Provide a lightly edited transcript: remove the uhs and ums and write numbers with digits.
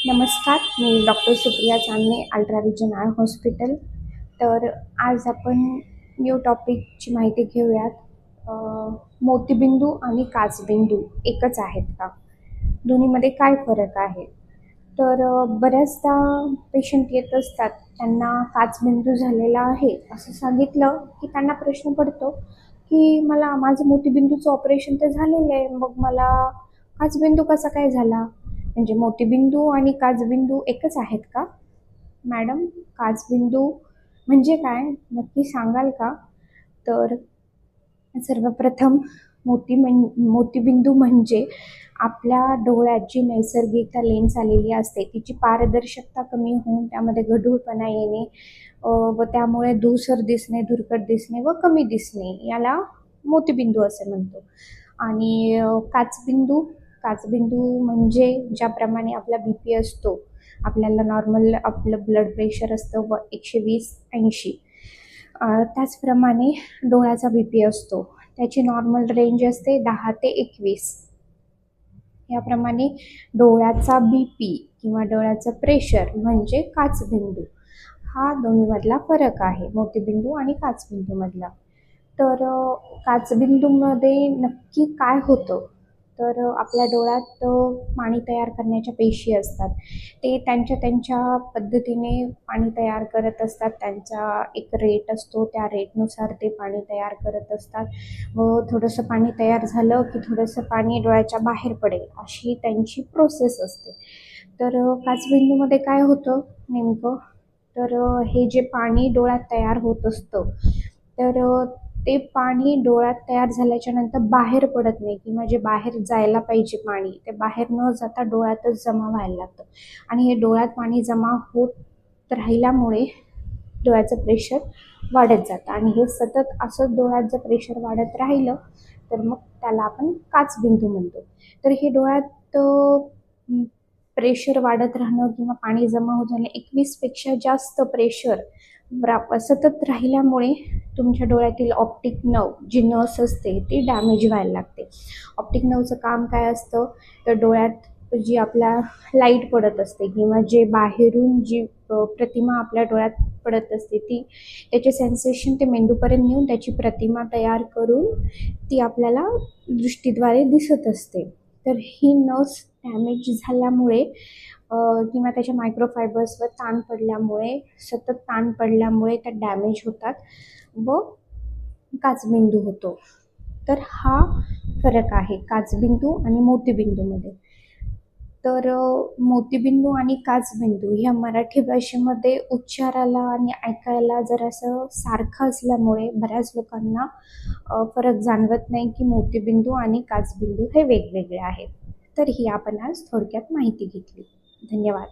नमस्कार, मी doctor Supriya Chandane, ultra vision I hospital. तर आज आपण न्यू टॉपिकची माहिती घेऊयात. अ, मोतीबिंदू आणि काचबिंदू एकच आहेत का? दोन्हीमध्ये काय फरक आहे? तर बऱ्याचदा पेशंट येत असतात, त्यांना काचबिंदू झालेला आहे असं सांगितलं की त्यांना प्रश्न पडतो की मला माझं मोतीबिंदूचं ऑपरेशन तर झालेलं आहे, मग मला काचबिंदू कसा काय झाला? म्हणजे मोतीबिंदू आणि काचबिंदू एकच आहेत का? मॅडम, काचबिंदू म्हणजे काय नक्की सांगाल का? तर सर्वप्रथम मोतीबिंदू म्हणजे आपल्या डोळ्यात जी नैसर्गिक लेन्स आलेली असते तिची पारदर्शकता कमी होऊन त्यामध्ये गढूळपणा येणे, व त्यामुळे धूसर दिसणे, धुरकट दिसणे व कमी दिसणे याला मोतीबिंदू असे म्हणतो. आणि काचबिंदू काचबिंदू म्हणजे ज्याप्रमाणे आपला बी पी असतो, आपल्याला नॉर्मल आपलं ब्लड प्रेशर असतं व 120/80, त्याचप्रमाणे डोळ्याचा बी पी असतो, त्याची नॉर्मल रेंज असते 10 ते 21. याप्रमाणे डोळ्याचा बी पी किंवा डोळ्याचं प्रेशर म्हणजे काचबिंदू. हा दोन्हीमधला फरक आहे, मोतीबिंदू आणि काचबिंदूमधला. तर काचबिंदूमध्ये नक्की काय होतं? तर आपल्या डोळ्यात पाणी तयार करण्याच्या पेशी असतात. ते त्यांच्या त्यांच्या पद्धतीने पाणी तयार करत असतात. त्यांचा एक रेट असतो, त्या रेटनुसार ते पाणी तयार करत असतात व थोडंसं पाणी तयार झालं की थोडंसं पाणी डोळ्याच्या बाहेर पडेल अशी त्यांची प्रोसेस असते. तर काचबिंदूमध्ये काय होतं नेमकं? तर हे जे पाणी डोळ्यात तयार होत असतं, तर ते पाणी डोळ्यात तयार झाल्याच्या नंतर बाहेर पडत नाही किंवा जे बाहेर जायला पाहिजे पाणी ते बाहेर न जाता डोळ्यातच जमा व्हायला लागतं. आणि हे डोळ्यात पाणी जमा होत राहिल्यामुळे डोळ्याचं प्रेशर वाढत जातं आणि हे सतत असं डोळ्यात जर प्रेशर वाढत राहिलं तर मग त्याला आपण काचबिंदू म्हणतो. तर हे डोळ्यात प्रेशर वाढत राहणं किंवा पाणी जमा होत राहणं, 21पेक्षा जास्त प्रेशर सतत राहिल्यामुळे तुमच्या डोळ्यातील ऑप्टिक नर्व जी नस असते ती डॅमेज व्हायला लागते. ऑप्टिक नर्वचं काम काय असतं? तर डोळ्यात जी आपल्या लाईट पडत असते किंवा जे बाहेरून जी प्रतिमा आपल्या डोळ्यात पडत असते ती त्याचे सेन्सेशन ते मेंदूपर्यंत नेऊन त्याची प्रतिमा तयार करून ती आपल्याला दृष्टीद्वारे दिसत असते. तर ही नस डॅमेज झाल्यामुळे किंवा त्याच्या मायक्रोफायबर्सवर ताण पडल्यामुळे, सतत ताण पडल्यामुळे त्या डॅमेज होतात व काचबिंदू होतो. तर हा फरक आहे काचबिंदू आणि मोतीबिंदूमध्ये. तर मोतीबिंदू आणि काचबिंदू ह्या मराठी भाषेमध्ये उच्चाराला आणि ऐकायला जरासं सारखं असल्यामुळे बऱ्याच लोकांना फरक जाणवत नाही की मोतीबिंदू आणि काचबिंदू हे वेगवेगळे आहेत. तर ही आपण आज थोडक्यात माहिती घेतली. धन्यवाद.